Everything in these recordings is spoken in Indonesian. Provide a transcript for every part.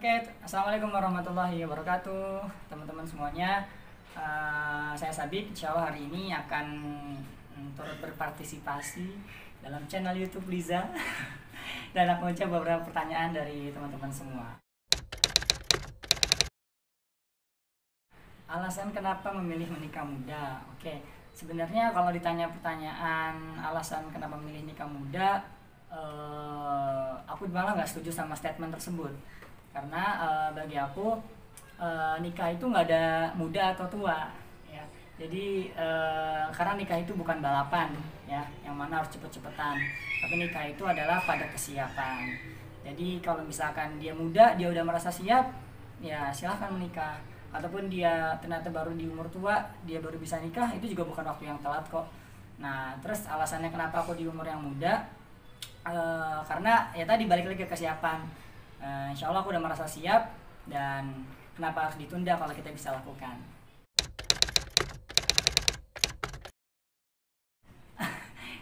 Oke, assalamualaikum warahmatullahi wabarakatuh, teman-teman semuanya. Saya Sabit, insya Allah hari ini akan turut berpartisipasi dalam channel YouTube Liza dan aku mencoba beberapa pertanyaan dari teman-teman semua. Alasan kenapa memilih menikah muda? Oke, sebenarnya kalau ditanya pertanyaan alasan kenapa memilih nikah muda, aku malah nggak setuju sama statement tersebut. Karena bagi aku nikah itu nggak ada muda atau tua, ya. Jadi karena nikah itu bukan balapan, ya, yang mana harus cepet-cepetan. Tapi nikah itu adalah pada kesiapan. Jadi kalau misalkan dia muda, dia udah merasa siap, ya silahkan menikah. Ataupun dia ternyata baru di umur tua, dia baru bisa nikah, itu juga bukan waktu yang telat kok. Nah, terus alasannya kenapa aku di umur yang muda, karena ya tadi balik lagi ke kesiapan. Insya Allah aku udah merasa siap, dan kenapa harus ditunda kalau kita bisa lakukan.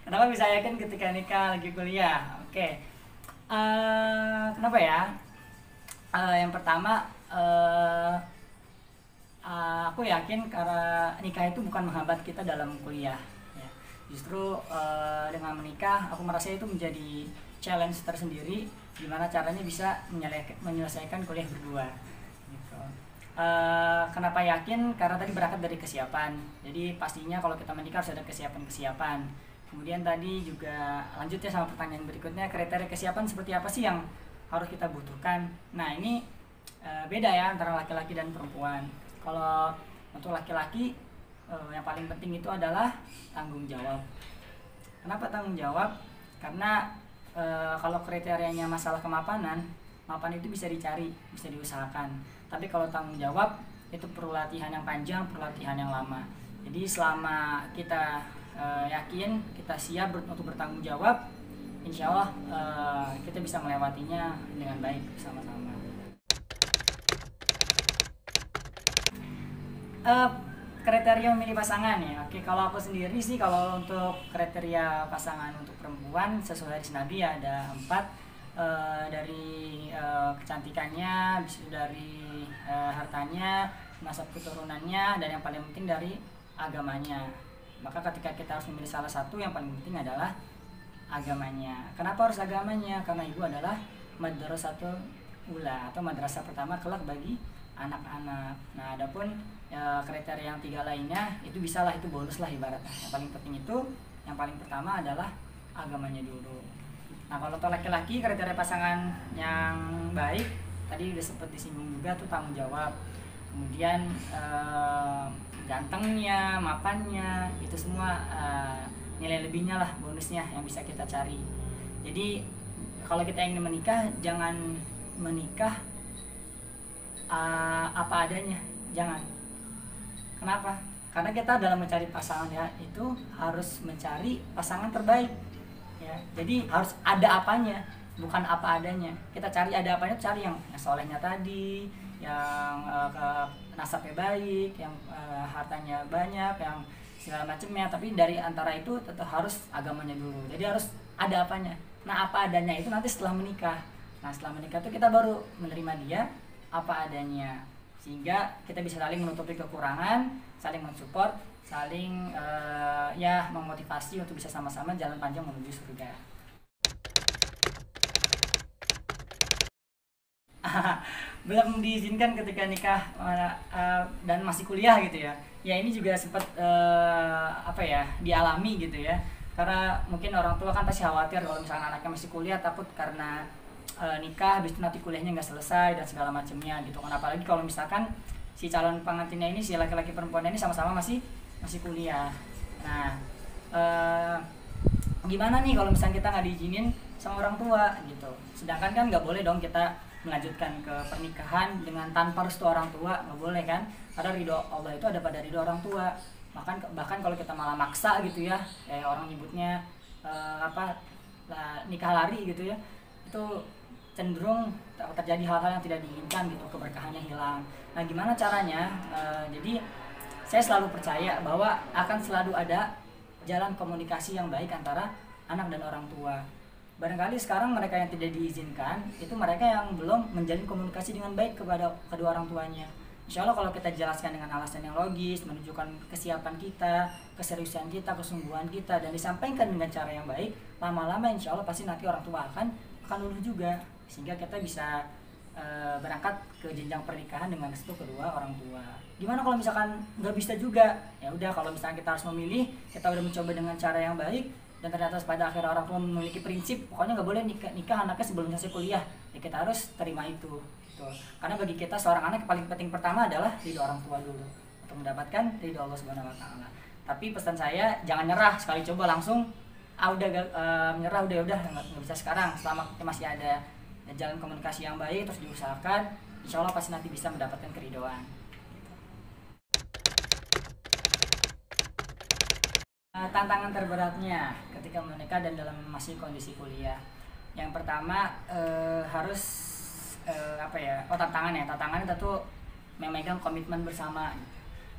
Kenapa bisa yakin ketika nikah lagi kuliah? Oke. Kenapa ya? Yang pertama, aku yakin karena nikah itu bukan menghambat kita dalam kuliah, ya. Justru dengan menikah aku merasa itu menjadi challenge tersendiri, gimana caranya bisa menyelesaikan kuliah berdua gitu. Kenapa yakin? Karena tadi berangkat dari kesiapan. Jadi pastinya kalau kita menikah harus ada kesiapan. Kemudian tadi juga lanjutnya sama pertanyaan berikutnya, kriteria kesiapan seperti apa sih yang harus kita butuhkan. Nah ini beda ya antara laki-laki dan perempuan. Kalau untuk laki-laki yang paling penting itu adalah tanggung jawab. Kenapa tanggung jawab? Karena kalau kriterianya masalah kemapanan, mapan itu bisa dicari, bisa diusahakan. Tapi kalau tanggung jawab itu perlu latihan yang panjang, perlu latihan yang lama. Jadi selama kita yakin, kita siap untuk bertanggung jawab, insya Allah kita bisa melewatinya dengan baik bersama-sama. Kriteria memilih pasangan ya. Oke, kalau aku sendiri sih, kalau untuk kriteria pasangan untuk perempuan sesuai hadis Nabi ya, ada 4. Dari kecantikannya, bisa dari hartanya, nasab keturunannya, dan yang paling penting dari agamanya. Maka ketika kita harus memilih salah satu, yang paling penting adalah agamanya. Kenapa harus agamanya? Karena ibu adalah madrasatul ula atau madrasah pertama kelak bagi anak-anak. Nah, adapun kriteria yang 3 lainnya itu bisalah, itu bonus lah ibaratnya. Yang paling penting itu, yang paling pertama adalah agamanya dulu. Nah, kalau untuk laki-laki, kriteria pasangan yang baik tadi udah sempat disinggung juga tuh, tanggung jawab. Kemudian gantengnya, mapannya, itu semua nilai lebihnya lah, bonusnya yang bisa kita cari. Jadi kalau kita ingin menikah, jangan menikah apa adanya, jangan. Kenapa? Karena kita dalam mencari pasangan ya itu harus mencari pasangan terbaik, ya. Jadi harus ada apanya, bukan apa adanya. Kita cari ada apanya, cari yang solehnya tadi, yang nasabnya baik, yang hartanya banyak, yang segala macamnya. Tapi dari antara itu tetap harus agamanya dulu. Jadi harus ada apanya. Nah, apa adanya itu nanti setelah menikah. Nah, setelah menikah itu kita baru menerima dia apa adanya, sehingga kita bisa saling menutupi kekurangan, saling mensupport, saling ya memotivasi untuk bisa sama-sama jalan panjang menuju surga. Belum diizinkan ketika nikah dan masih kuliah gitu ya. Ya ini juga sempat dialami gitu ya. Karena mungkin orang tua kan pasti khawatir kalau misalnya anaknya masih kuliah, takut karena nikah habis itu nanti kuliahnya nggak selesai dan segala macamnya gitu kan. Apalagi kalau misalkan si calon pengantinnya ini, si laki-laki perempuan ini sama-sama masih kuliah. Nah, gimana nih kalau misalnya kita nggak diizinin sama orang tua gitu. Sedangkan kan nggak boleh dong kita melanjutkan ke pernikahan dengan tanpa restu orang tua, nggak boleh kan. Karena ridho Allah itu ada pada ridho orang tua. Bahkan kalau kita malah maksa gitu ya, kayak orang nyebutnya nikah lari gitu ya, itu cenderung terjadi hal-hal yang tidak diinginkan gitu, keberkahannya hilang. Nah, gimana caranya? Jadi saya selalu percaya bahwa akan selalu ada jalan komunikasi yang baik antara anak dan orang tua. Barangkali sekarang mereka yang tidak diizinkan itu mereka yang belum menjalin komunikasi dengan baik kepada kedua orang tuanya. Insya Allah kalau kita jelaskan dengan alasan yang logis, menunjukkan kesiapan kita, keseriusan kita, kesungguhan kita, dan disampaikan dengan cara yang baik, lama-lama insya Allah pasti nanti orang tua akan luluh juga, sehingga kita bisa berangkat ke jenjang pernikahan dengan restu kedua orang tua. Gimana kalau misalkan nggak bisa juga? Ya udah, kalau misalkan kita harus memilih, kita udah mencoba dengan cara yang baik, dan ternyata pada akhirnya orang tua memiliki prinsip pokoknya nggak boleh nikah anaknya sebelum selesai kuliah, ya kita harus terima itu gitu. Karena bagi kita seorang anak yang paling penting pertama adalah ridho orang tua dulu untuk mendapatkan ridho Allah Subhanahu Wa Taala. Tapi pesan saya jangan nyerah sekali coba langsung menyerah udah nggak bisa sekarang. Selama kita masih ada jalan komunikasi yang baik terus diusahakan, insya Allah pasti nanti bisa mendapatkan keridhoan. Tantangan terberatnya ketika menikah dan dalam masih kondisi kuliah, yang pertama harus tantangan kita tuh memegang komitmen bersama.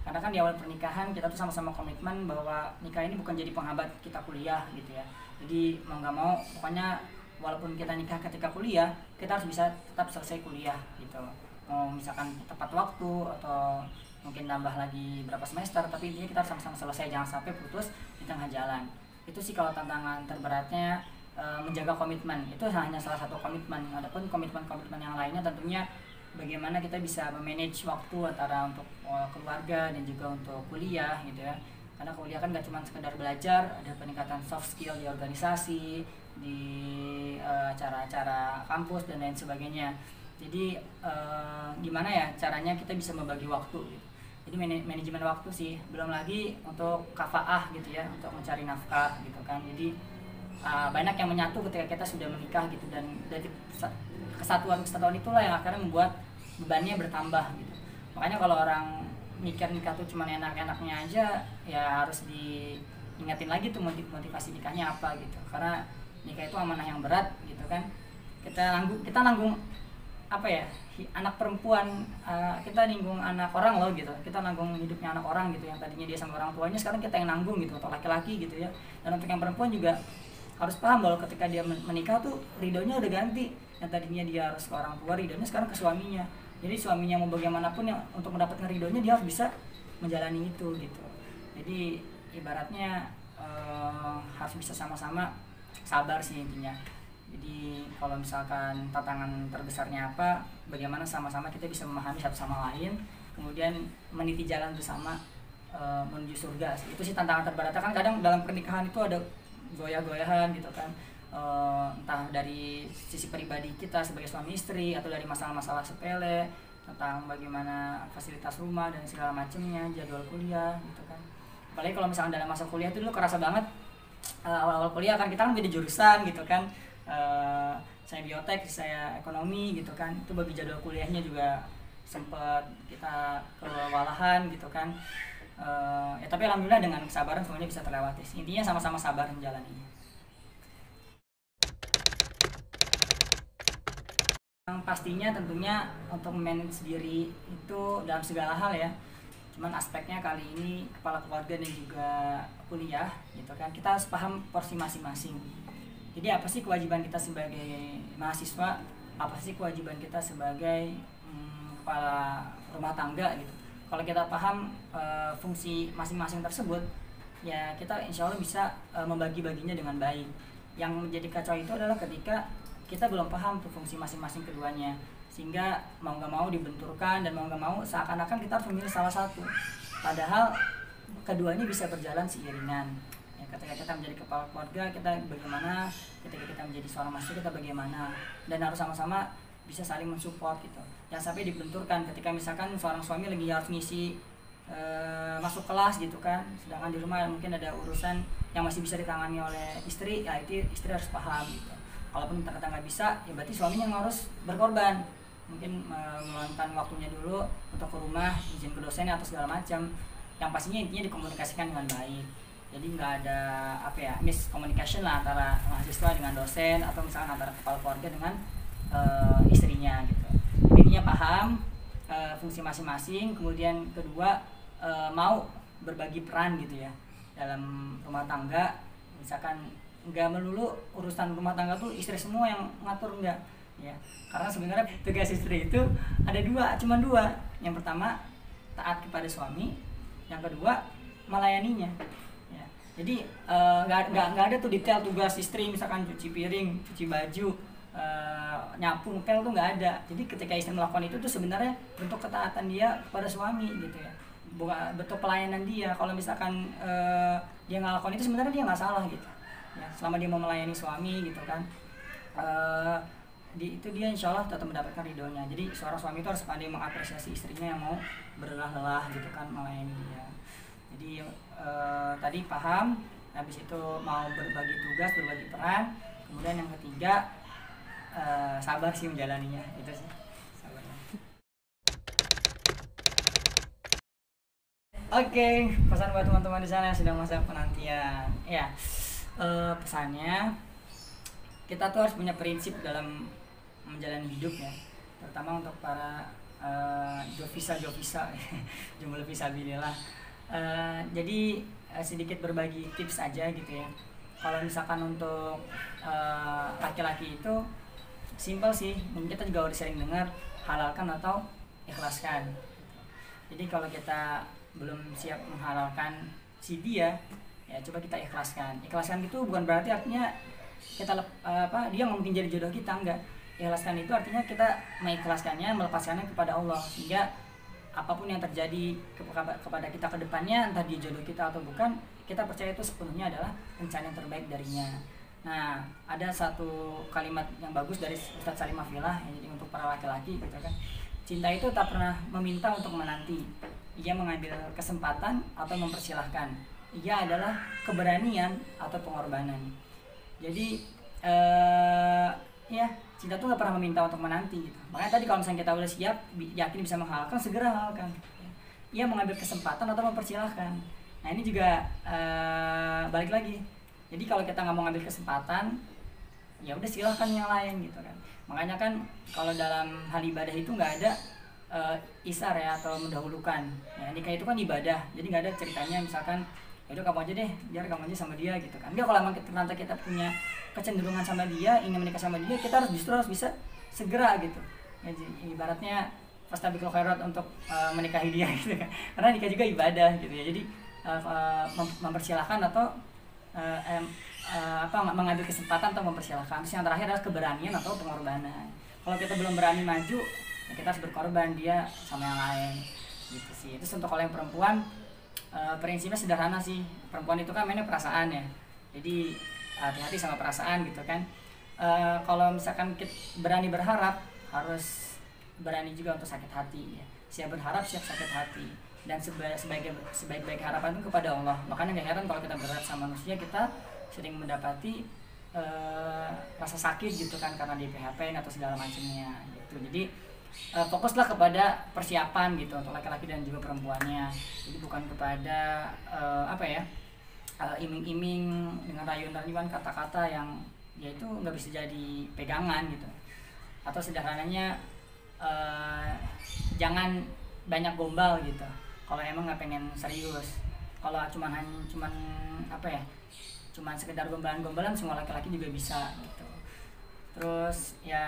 Karena kan di awal pernikahan kita tuh sama-sama komitmen bahwa nikah ini bukan jadi penghambat kita kuliah gitu ya. Jadi mau nggak mau pokoknya walaupun kita nikah ketika kuliah, kita harus bisa tetap selesai kuliah gitu. Mau misalkan tepat waktu atau mungkin nambah lagi berapa semester, tapi intinya kita harus sama-sama selesai, jangan sampai putus di tengah jalan. Itu sih kalau tantangan terberatnya, menjaga komitmen. Itu hanya salah satu komitmen. Adapun komitmen-komitmen yang lainnya tentunya bagaimana kita bisa memanage waktu antara untuk keluarga dan juga untuk kuliah gitu ya. Karena kuliah kan gak cuma sekedar belajar, ada peningkatan soft skill di organisasi, di acara-acara kampus dan lain sebagainya. Jadi gimana ya caranya kita bisa membagi waktu gitu. Jadi manajemen waktu sih, belum lagi untuk kafaah gitu ya, untuk mencari nafkah gitu kan. Jadi banyak yang menyatu ketika kita sudah menikah gitu, dan dari kesatuan itulah yang akhirnya membuat bebannya bertambah gitu. Makanya kalau orang mikir nikah tuh cuma enak-enaknya aja, ya harus diingetin lagi tuh motivasi nikahnya apa gitu. Karena nikah itu amanah yang berat gitu kan. Kita nanggung anak perempuan, kita nanggung anak orang loh gitu, kita nanggung hidupnya anak orang gitu, yang tadinya dia sama orang tuanya sekarang kita yang nanggung gitu, atau laki-laki gitu ya. Dan untuk yang perempuan juga harus paham bahwa ketika dia menikah tuh ridhonya udah ganti, yang tadinya dia harus ke orang tua, ridhonya sekarang ke suaminya. Jadi suaminya mau bagaimanapun yang untuk mendapatkan ridhonya dia harus bisa menjalani itu gitu. Jadi ibaratnya harus bisa sama-sama sabar sih intinya. Jadi kalau misalkan tantangan terbesarnya apa, bagaimana sama-sama kita bisa memahami satu sama lain, kemudian meniti jalan bersama menuju surga. Itu sih tantangan terberatnya. Kan kadang dalam pernikahan itu ada goyah-goyahan gitu kan, entah dari sisi pribadi kita sebagai suami istri, atau dari masalah-masalah sepele tentang bagaimana fasilitas rumah dan segala macamnya, jadwal kuliah gitu kan. Apalagi kalau misalkan dalam masa kuliah itu dulu kerasa banget, awal-awal kuliah kan kita kan beda jurusan gitu kan. Saya biotek, saya ekonomi gitu kan. Itu bagi jadwal kuliahnya juga sempat kita kewalahan gitu kan. Ya tapi alhamdulillah dengan kesabaran semuanya bisa terlewati. Intinya sama-sama sabar menjalaninya. Yang pastinya tentunya untuk manage diri itu dalam segala hal ya. Cuman aspeknya kali ini kepala keluarga dan juga kuliah gitu kan. Kita harus paham porsi masing-masing. Jadi apa sih kewajiban kita sebagai mahasiswa, apa sih kewajiban kita sebagai kepala rumah tangga gitu. Kalau kita paham fungsi masing-masing tersebut, ya kita insya Allah bisa membagi-baginya dengan baik. Yang menjadi kacau itu adalah ketika kita belum paham tuh fungsi masing-masing keduanya, sehingga mau nggak mau dibenturkan, dan mau nggak mau seakan-akan kita harus memilih salah satu. Padahal keduanya bisa berjalan seiringan. Ketika kita menjadi kepala keluarga, kita bagaimana, ketika kita menjadi seorang mahasiswa kita bagaimana, dan harus sama-sama bisa saling mensupport gitu. Jangan sampai dibenturkan ketika misalkan seorang suami lagi harus ngisi masuk kelas gitu kan, sedangkan di rumah mungkin ada urusan yang masih bisa ditangani oleh istri, ya itu istri harus paham gitu. Kalaupun ternyata nggak bisa, ya berarti suaminya yang harus berkorban, mungkin meluangkan waktunya dulu untuk ke rumah, izin ke dosen atau segala macam. Yang pastinya intinya dikomunikasikan dengan baik. Jadi nggak ada miscommunication lah antara mahasiswa dengan dosen, atau misalkan antara kepala keluarga dengan istrinya gitu. Intinya paham fungsi masing-masing, kemudian kedua mau berbagi peran gitu ya dalam rumah tangga. Misalkan nggak melulu urusan rumah tangga tuh istri semua yang ngatur, enggak ya. Karena sebenarnya tugas istri itu ada dua, cuma dua. Yang pertama taat kepada suami, yang kedua melayaninya ya. Jadi nggak ada tuh detail tugas istri, misalkan cuci piring, cuci baju, nyapu, ngepel tuh nggak ada. Jadi ketika istri melakukan itu tuh sebenarnya bentuk ketaatan dia kepada suami gitu ya, bukan bentuk pelayanan dia. Kalau misalkan dia nggak lakukan itu sebenarnya dia nggak salah gitu ya, selama dia mau melayani suami gitu kan. Itu dia insya Allah tetap mendapatkan ridhonya. Jadi seorang suami itu harus pandai mengapresiasi istrinya yang mau berlelah-lelah gitu kan melayani dia. Jadi tadi paham, habis itu mau berbagi tugas, berbagi peran. Kemudian yang ketiga sabar sih menjalaninya, itu sih sabarnya. Oke, pesan buat teman-teman di sana yang sedang masa penantian ya. Pesannya kita tuh harus punya prinsip dalam menjalani hidup ya, terutama untuk para jovisa jumlah fisabilillah. Jadi sedikit berbagi tips aja gitu ya. Kalau misalkan untuk laki-laki itu simpel sih, mungkin kita juga udah sering dengar halalkan atau ikhlaskan. Jadi kalau kita belum siap menghalalkan si dia ya, coba kita ikhlaskan. Ikhlaskan itu bukan berarti artinya kita dia nggak mungkin jadi jodoh kita, enggak. Ikhlaskan itu artinya kita mengikhlaskannya, melepaskannya kepada Allah, sehingga apapun yang terjadi kepada kita ke depannya, entah dia jodoh kita atau bukan, kita percaya itu sepenuhnya adalah rencana yang terbaik darinya. Nah, ada satu kalimat yang bagus dari Ustadz Salim Afillah, jadi untuk para laki-laki gitu kan. Cinta itu tak pernah meminta untuk menanti. Ia mengambil kesempatan atau mempersilahkan. Ia adalah keberanian atau pengorbanan. Jadi ya, cinta tuh nggak pernah meminta untuk menanti gitu. Makanya tadi kalau misalnya kita udah siap, yakin bisa menghalalkan, segera halalkan. Ia mengambil kesempatan atau mempersilahkan. Nah ini juga balik lagi. Jadi kalau kita nggak mau ngambil kesempatan, ya udah silahkan yang lain gitu kan. Makanya kan kalau dalam hal ibadah itu nggak ada isar ya, atau mendahulukan. Ya, nikah itu kan ibadah, jadi nggak ada ceritanya misalkan yaudah kamu aja deh, biar kamu aja sama dia gitu kan. Enggak, kalau emang ternyata kita punya kecenderungan sama dia, ingin menikah sama dia, kita harus bisa segera gitu ya. Ibaratnya fastabiqul khairat untuk menikahi dia gitu kan, karena nikah juga ibadah gitu ya. Jadi mempersilahkan atau mengambil kesempatan atau mempersilahkan. Terus yang terakhir adalah keberanian atau pengorbanan. Kalau kita belum berani maju ya, kita harus berkorban dia sama yang lain gitu sih. Terus untuk kalau yang perempuan, prinsipnya sederhana sih. Perempuan itu kan mainnya perasaan ya, jadi hati-hati sama perasaan gitu kan. Kalau misalkan kita berani berharap, harus berani juga untuk sakit hati ya. Siap berharap, siap sakit hati, dan sebaik-baik harapan itu kepada Allah. Makanya gak heran kalau kita berharap sama manusia, kita sering mendapati rasa sakit gitu kan, karena di PHP atau segala macamnya gitu. Jadi fokuslah kepada persiapan gitu untuk laki-laki dan juga perempuannya. Jadi bukan kepada iming-iming dengan rayuan-rayuan kata-kata yang yaitu nggak bisa jadi pegangan gitu. Atau sederhananya jangan banyak gombal gitu kalau emang nggak pengen serius. Kalau cuman sekedar gombalan-gombalan, semua laki-laki juga bisa gitu. Terus ya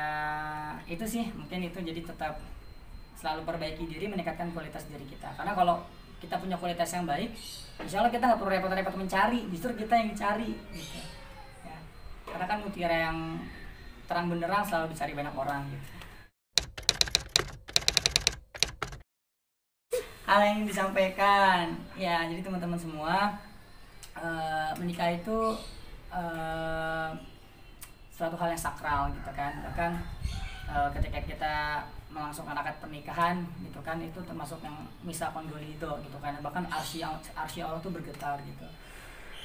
itu sih, mungkin itu. Jadi tetap selalu perbaiki diri, meningkatkan kualitas diri kita. Karena kalau kita punya kualitas yang baik, insya Allah kita nggak perlu repot-repot mencari, justru kita yang dicari gitu ya. Karena kan mutiara yang terang benderang selalu dicari banyak orang gitu. Hal yang ingin disampaikan ya, jadi teman-teman semua, menikah itu suatu hal yang sakral gitu kan. Bahkan ketika kita melangsungkan akad pernikahan gitu kan, itu termasuk yang misakon golido gitu kan. Bahkan arsy Allah tuh bergetar gitu.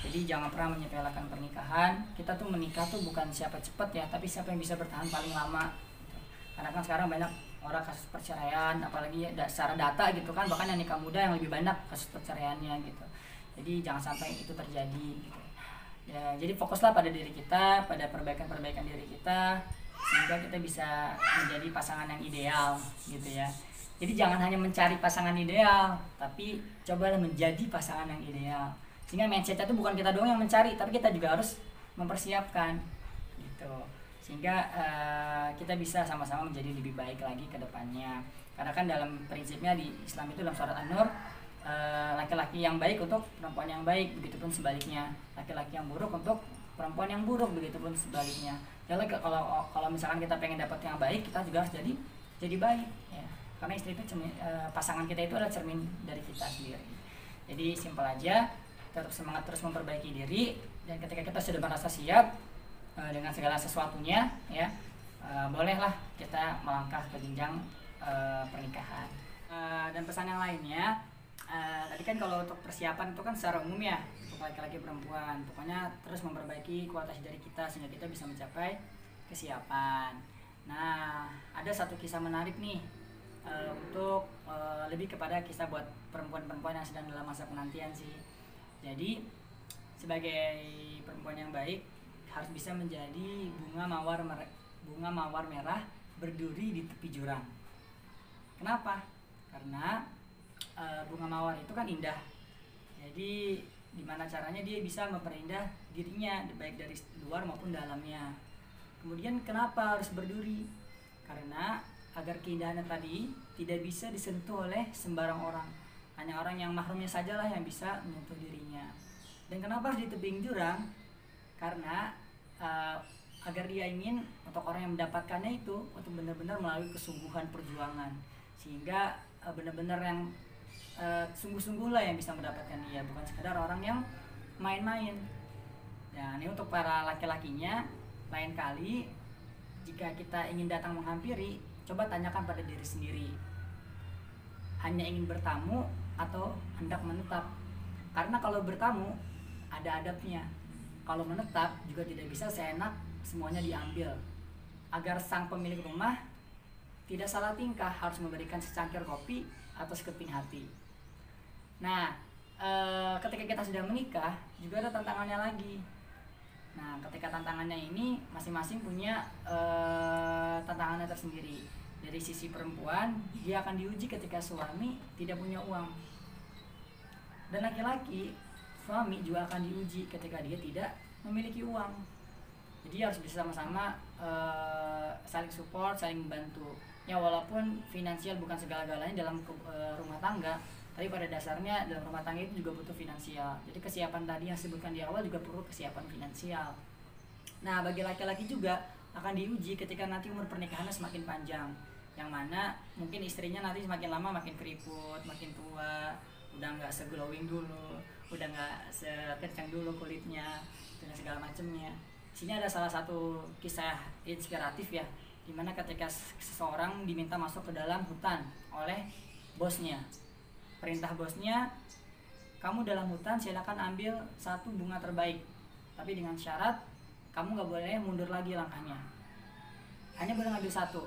Jadi jangan pernah menyepelekan pernikahan. Kita tuh menikah tuh bukan siapa cepet ya, tapi siapa yang bisa bertahan paling lama gitu. Karena kan sekarang banyak orang kasus perceraian, apalagi secara data gitu kan, bahkan yang nikah muda yang lebih banyak kasus perceraiannya gitu. Jadi jangan sampai itu terjadi gitu. Ya, jadi fokuslah pada diri kita, pada perbaikan diri kita, sehingga kita bisa menjadi pasangan yang ideal gitu ya. Jadi jangan hanya mencari pasangan ideal, tapi cobalah menjadi pasangan yang ideal. Sehingga mindsetnya itu bukan kita doang yang mencari, tapi kita juga harus mempersiapkan gitu, sehingga kita bisa sama-sama menjadi lebih baik lagi ke depannya. Karena kan dalam prinsipnya di Islam itu dalam surat An-Nur, laki-laki yang baik untuk perempuan yang baik, begitupun sebaliknya, laki-laki yang buruk untuk perempuan yang buruk, begitupun sebaliknya. Jadi kalau misalkan kita pengen dapat yang baik, kita juga harus jadi baik ya. Karena istri itu pasangan kita itu adalah cermin dari kita sendiri. Jadi simpel aja, tetap semangat terus memperbaiki diri, dan ketika kita sudah merasa siap dengan segala sesuatunya ya, bolehlah kita melangkah ke jenjang pernikahan. Dan pesan yang lainnya, tadi kan kalau untuk persiapan itu kan secara umum ya, untuk laki-laki perempuan, pokoknya terus memperbaiki kualitas diri kita sehingga kita bisa mencapai kesiapan. Nah, ada satu kisah menarik nih, untuk lebih kepada kisah buat perempuan-perempuan yang sedang dalam masa penantian sih. Jadi sebagai perempuan yang baik harus bisa menjadi bunga mawar merah berduri di tepi jurang. Kenapa? Karena bunga mawar itu kan indah. Jadi gimana caranya dia bisa memperindah dirinya baik dari luar maupun dalamnya. Kemudian kenapa harus berduri? Karena agar keindahannya tadi tidak bisa disentuh oleh sembarang orang. Hanya orang yang mahrumnya sajalah yang bisa menyentuh dirinya. Dan kenapa harus di tebing jurang? Karena agar dia ingin untuk orang yang mendapatkannya itu untuk benar-benar melalui kesungguhan perjuangan, sehingga benar-benar yang sungguh-sungguh lah yang bisa mendapatkan dia, bukan sekedar orang yang main-main. Nah, ini untuk para laki-lakinya, lain kali jika kita ingin datang menghampiri, coba tanyakan pada diri sendiri, hanya ingin bertamu atau hendak menetap? Karena kalau bertamu ada adabnya, kalau menetap juga tidak bisa seenak semuanya diambil. Agar sang pemilik rumah tidak salah tingkah, harus memberikan secangkir kopi atau sekeping hati. Nah, ketika kita sudah menikah juga ada tantangannya lagi. Nah, ketika tantangannya ini masing-masing punya tantangannya tersendiri. Dari sisi perempuan, dia akan diuji ketika suami tidak punya uang. Dan laki-laki, suami juga akan diuji ketika dia tidak memiliki uang. Jadi harus bisa sama-sama saling support, saling membantu. Ya, walaupun finansial bukan segala-galanya dalam rumah tangga, tapi pada dasarnya dalam rumah tangga itu juga butuh finansial. Jadi kesiapan tadi yang disebutkan di awal juga perlu kesiapan finansial. Nah, bagi laki-laki juga akan diuji ketika nanti umur pernikahannya semakin panjang, yang mana mungkin istrinya nanti semakin lama makin keriput, makin tua, udah nggak seglowing dulu, udah nggak sekencang dulu kulitnya, dengan segala macamnya. Sini ada salah satu kisah inspiratif ya, dimana ketika seseorang diminta masuk ke dalam hutan oleh bosnya. Perintah bosnya, kamu dalam hutan silakan ambil satu bunga terbaik, tapi dengan syarat kamu nggak boleh mundur lagi langkahnya, hanya boleh ngambil satu.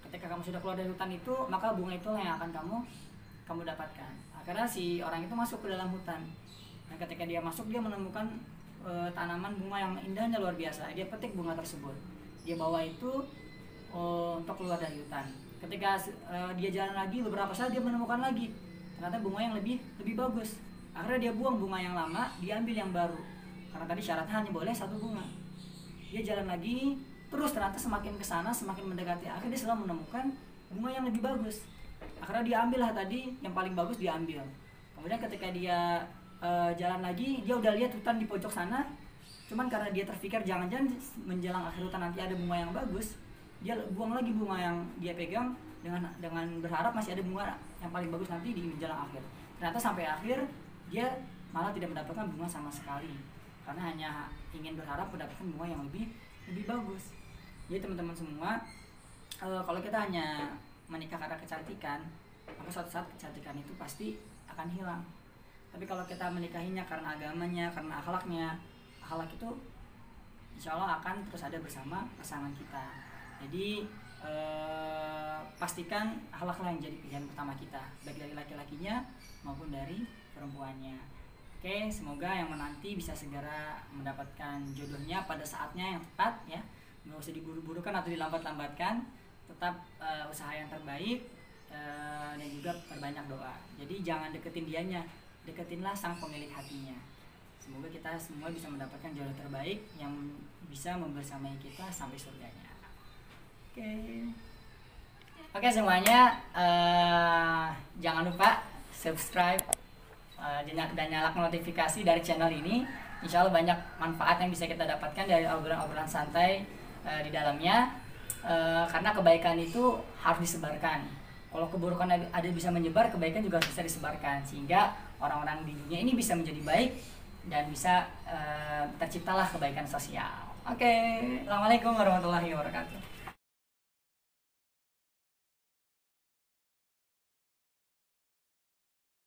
Ketika kamu sudah keluar dari hutan itu, maka bunga itulah yang akan kamu dapatkan. Akhirnya si orang itu masuk ke dalam hutan. Nah, ketika dia masuk, dia menemukan tanaman bunga yang indahnya luar biasa. Dia petik bunga tersebut, dia bawa itu untuk keluar dari hutan. Ketika dia jalan lagi beberapa saat, dia menemukan lagi ternyata bunga yang lebih bagus. Akhirnya dia buang bunga yang lama, dia ambil yang baru, karena tadi syaratnya hanya boleh satu bunga. Dia jalan lagi terus, ternyata semakin kesana semakin mendekati, akhirnya dia selalu menemukan bunga yang lebih bagus. Akhirnya dia ambil lah tadi yang paling bagus, dia ambil. Kemudian ketika dia jalan lagi, dia udah lihat hutan di pojok sana, cuman karena dia terpikir jangan-jangan menjelang akhir hutan nanti ada bunga yang bagus, dia buang lagi bunga yang dia pegang dengan berharap masih ada bunga yang paling bagus nanti di menjelang akhir. Ternyata sampai akhir dia malah tidak mendapatkan bunga sama sekali, karena hanya ingin berharap mendapatkan bunga yang lebih bagus. Jadi teman-teman semua, kalau kita hanya menikah karena kecantikan, maka suatu saat kecantikan itu pasti akan hilang. Tapi kalau kita menikahinya karena agamanya, karena akhlaknya, akhlak itu insya Allah akan terus ada bersama pasangan kita. Jadi pastikan akhlaklah yang jadi pilihan pertama kita, baik dari laki-lakinya maupun dari perempuannya. Oke, semoga yang menanti bisa segera mendapatkan jodohnya pada saatnya yang tepat ya. Nggak usah diburu-burukan atau dilambat-lambatkan, tetap usaha yang terbaik, dan juga perbanyak doa. Jadi jangan deketin dianya, deketinlah sang pemilik hatinya. Semoga kita semua bisa mendapatkan jodoh terbaik yang bisa membersamai kita sampai surganya. Oke. Oke semuanya, jangan lupa subscribe dan nyalakan notifikasi dari channel ini. Insya Allah banyak manfaat yang bisa kita dapatkan dari obrolan-obrolan santai di dalamnya. Karena kebaikan itu harus disebarkan. Kalau keburukan ada bisa menyebar, kebaikan juga harus bisa disebarkan, sehingga orang-orang di dunia ini bisa menjadi baik dan bisa terciptalah kebaikan sosial. Oke, Assalamualaikum warahmatullahi wabarakatuh.